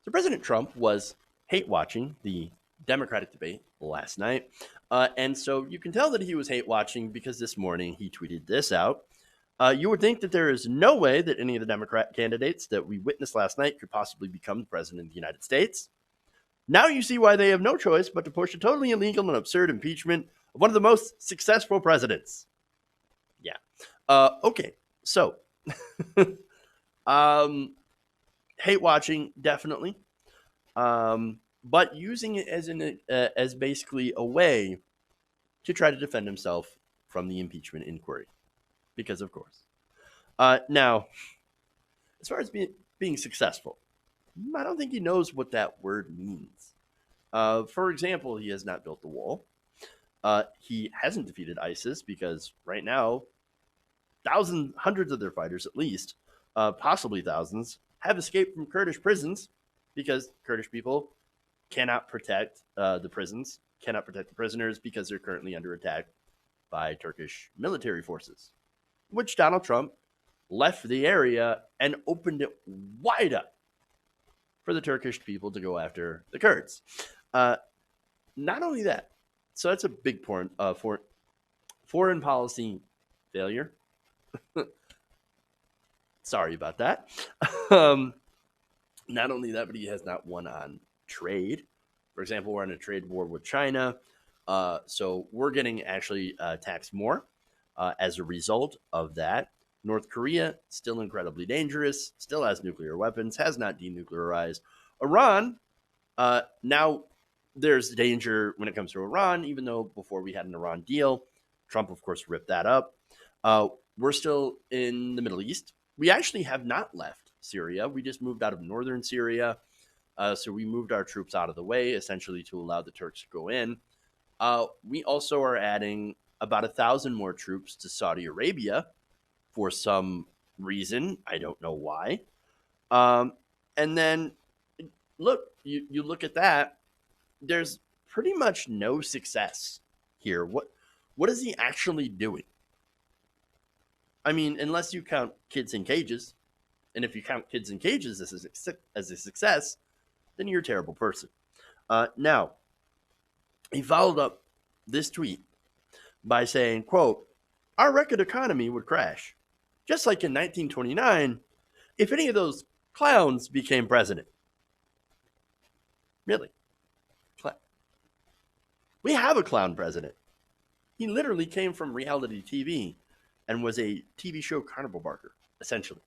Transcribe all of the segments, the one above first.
So President Trump was hate watching the Democratic debate last night. And so you can tell that he was hate watching because this morning he tweeted this out. You would think that there is no way that any of the Democrat candidates that we witnessed last night could possibly become the president of the United States. Now you see why they have no choice but to push a totally illegal and absurd impeachment of one of the most successful presidents. Yeah. Okay. So, um, hate watching definitely, but using it as basically a way to try to defend himself from the impeachment inquiry, because of course. Now, as far as being successful, I don't think he knows what that word means. For example, he has not built the wall. He hasn't defeated ISIS because right now, thousands, hundreds of their fighters at least, possibly thousands, have escaped from Kurdish prisons because Kurdish people cannot protect the prisons, cannot protect the prisoners because they're currently under attack by Turkish military forces, which Donald Trump left the area and opened it wide up for the Turkish people to go after the Kurds. Uh, Not only that, so that's a big foreign policy failure. Sorry about that. um, Not only that, but he has not won on trade. For example, we're in a trade war with China. So we're getting actually taxed more as a result of that. North Korea, still incredibly dangerous, still has nuclear weapons, has not denuclearized. Iran, now there's danger when it comes to Iran, even though before we had an Iran deal, Trump, of course, ripped that up. We're still in the Middle East. We actually have not left Syria. We just moved out of northern Syria. So we moved our troops out of the way, essentially to allow the Turks to go in. We also are adding about 1,000 more troops to Saudi Arabia for some reason. I don't know why. Um, and then look, you look at that. There's pretty much no success here. What is he actually doing? I mean, unless you count kids in cages, and if you count kids in cages as a success, then you're a terrible person. Now, he followed up this tweet by saying, quote, our record economy would crash, just like in 1929, if any of those clowns became president. Really? We have a clown president. He literally came from reality TV and was a TV show carnival barker, essentially.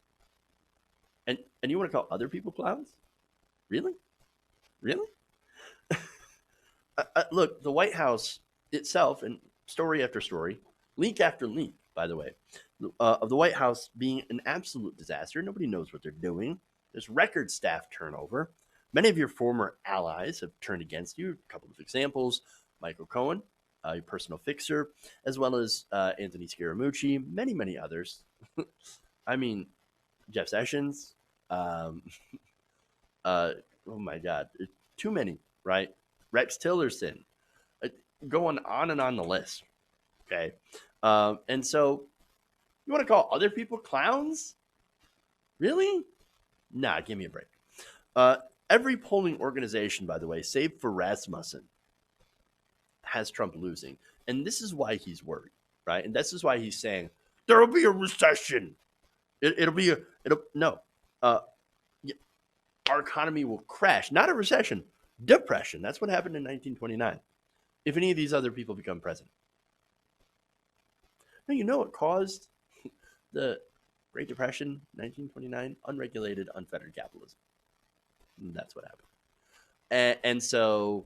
And you want to call other people clowns? Really? Really? Look, the White House itself, and story after story, leak after leak, by the way, of the White House being an absolute disaster. Nobody knows what they're doing. There's record staff turnover. Many of your former allies have turned against you. A couple of examples: Michael Cohen, your personal fixer, as well as Anthony Scaramucci, many others. I mean, Jeff Sessions. Um, oh my God, too many, right? Rex Tillerson, uh, going on and on the list. Okay, and so you want to call other people clowns? Really? Nah, give me a break. Uh, every polling organization, by the way, save for Rasmussen, has Trump losing, and this is why he's worried, right? And this is why he's saying there will be a recession. It'll be a it'll no. Uh, our economy will crash, not a recession, depression. That's what happened in 1929. If any of these other people become president, now you know what caused the Great Depression, 1929, unregulated, unfettered capitalism. That's what happened. And so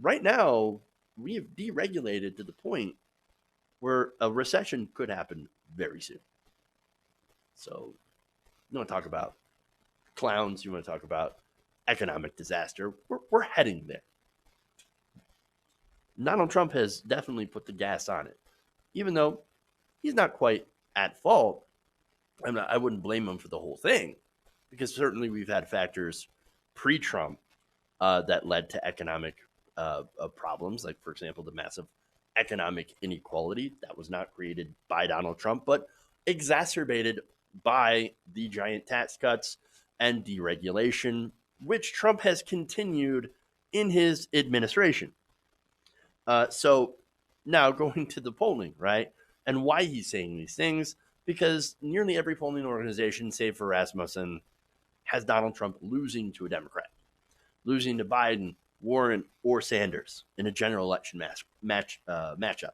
right now, we have deregulated to the point where a recession could happen very soon. So you want to talk about clowns, you want to talk about economic disaster, we're heading there. Donald Trump has definitely put the gas on it, even though he's not quite at fault. I wouldn't blame him for the whole thing, because certainly we've had factors pre-Trump that led to economic problems, like, for example, the massive economic inequality that was not created by Donald Trump, but exacerbated by the giant tax cuts and deregulation which Trump has continued in his administration. So now going to the polling, right? And why he's saying these things, because nearly every polling organization, save for Rasmussen, has Donald Trump losing to a Democrat, losing to Biden, Warren, or Sanders in a general election matchup.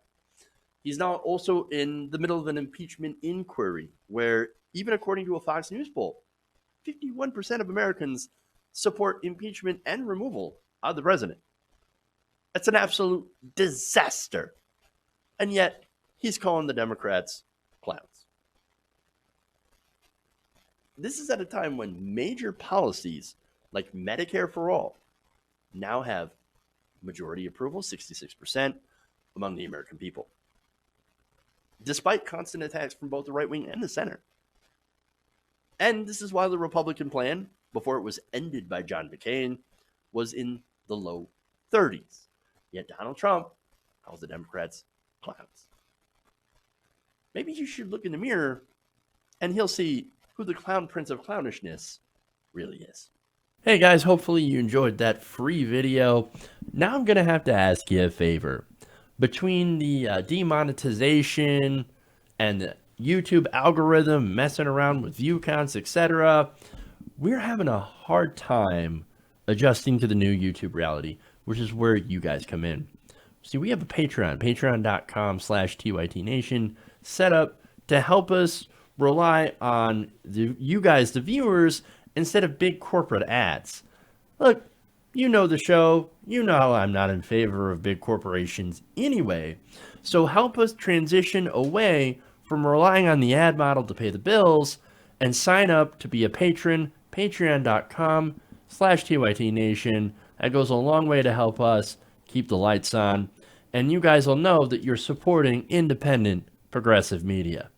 He's now also in the middle of an impeachment inquiry where, even according to a Fox News poll, 51% of Americans support impeachment and removal of the president. That's an absolute disaster. And yet, he's calling the Democrats clowns. This is at a time when major policies like Medicare for all now have majority approval, 66% among the American people, despite constant attacks from both the right wing and the center. And this is why the Republican plan, before it was ended by John McCain, was in the low 30s. Yet Donald Trump calls the Democrats clowns. Maybe you should look in the mirror and he'll see who the clown prince of clownishness really is. Hey guys, hopefully you enjoyed that free video. Now I'm going to have to ask you a favor. Between the demonetization and the YouTube algorithm messing around with view counts, etc., we're having a hard time adjusting to the new YouTube reality, which is where you guys come in. See, we have a Patreon, patreon.com/TYTNation, set up to help us rely on you guys, the viewers, instead of big corporate ads. Look, you know the show. You know how I'm not in favor of big corporations anyway. So help us transition away from relying on the ad model to pay the bills and sign up to be a patron, patreon.com/TYTNation. That goes a long way to help us keep the lights on. And you guys will know that you're supporting independent, progressive media.